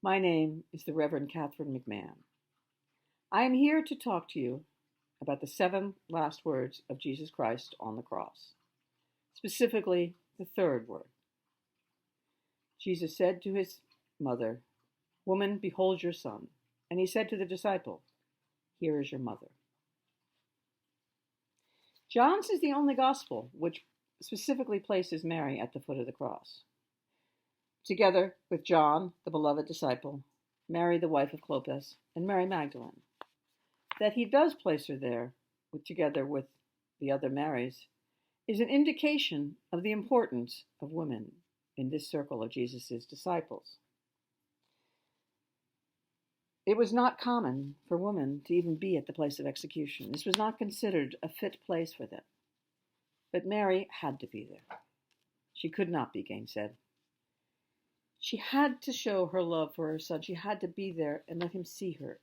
My name is the Reverend Kathryn McMahon. I am here to talk to you about the 7 last words of Jesus Christ on the cross, specifically the 3rd word. Jesus said to his mother, "Woman, behold your son." And he said to the disciple, "Here is your mother." John's is the only gospel which specifically places Mary at the foot of the cross, together with John, the beloved disciple, Mary, the wife of Clopas, and Mary Magdalene. That he does place her there, together with the other Marys, is an indication of the importance of women in this circle of Jesus' disciples. It was not common for women to even be at the place of execution. This was not considered a fit place for them. But Mary had to be there. She could not be gainsaid. She had to show her love for her son. She had to be there and let him see her,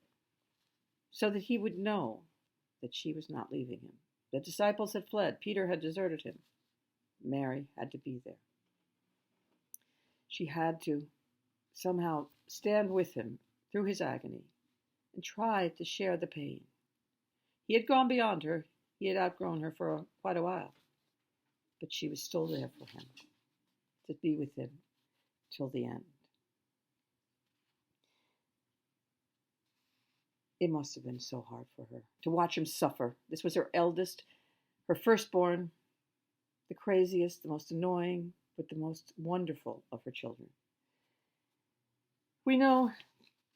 so that he would know that she was not leaving him. The disciples had fled. Peter had deserted him. Mary had to be there. She had to somehow stand with him through his agony and try to share the pain. He had gone beyond her. He had outgrown her for quite a while. But she was still there for him, to be with him till the end. It must have been so hard for her to watch him suffer. This was her eldest, her firstborn, the craziest, the most annoying, but the most wonderful of her children. We know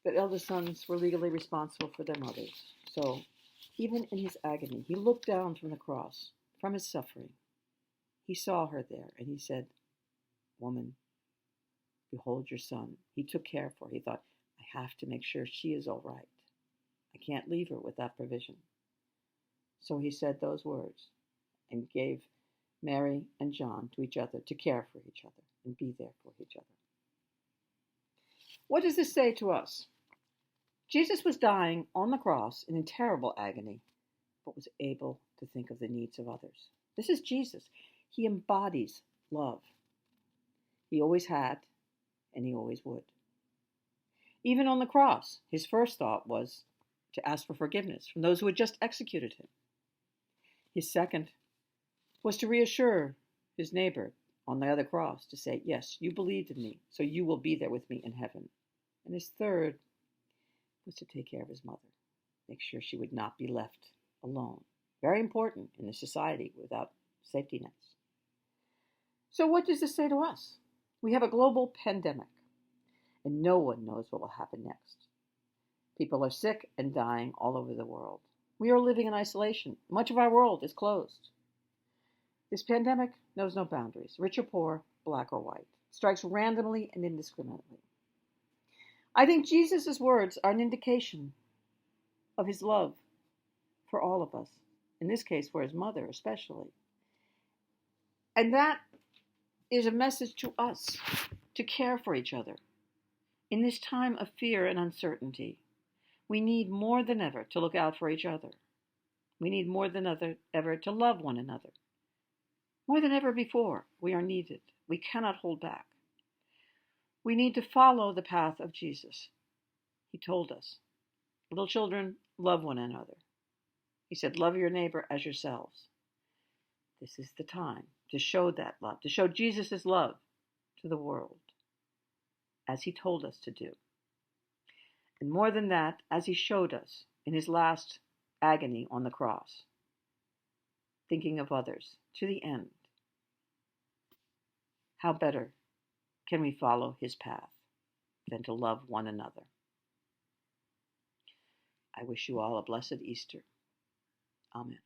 that eldest sons were legally responsible for their mothers. So even in his agony, he looked down from the cross, from his suffering. He saw her there and he said, "Woman, behold your son." He took care for her. He thought, I have to make sure she is all right. I can't leave her without provision. So he said those words and gave Mary and John to each other to care for each other and be there for each other. What does this say to us? Jesus was dying on the cross in terrible agony, but was able to think of the needs of others. This is Jesus. He embodies love. He always had, and he always would. Even on the cross, his first thought was to ask for forgiveness from those who had just executed him. His second was to reassure his neighbor on the other cross, to say, "Yes, you believed in me, so you will be there with me in heaven." And his third was to take care of his mother, make sure she would not be left alone. Very important in a society without safety nets. So what does this say to us? We have a global pandemic, and no one knows what will happen next. People are sick and dying all over the world. We are living in isolation. Much of our world is closed. This pandemic knows no boundaries, rich or poor, black or white, strikes randomly and indiscriminately. I think Jesus' words are an indication of his love for all of us, in this case for his mother especially. And that is a message to us to care for each other. In this time of fear and uncertainty, we need more than ever to look out for each other. We need more than ever to love one another. More than ever before, we are needed. We cannot hold back. We need to follow the path of Jesus. He told us, "Little children, love one another." He said, "Love your neighbor as yourselves." This is the time to show that love, to show Jesus' love to the world, as he told us to do. And more than that, as he showed us in his last agony on the cross, thinking of others to the end. How better can we follow his path than to love one another? I wish you all a blessed Easter. Amen.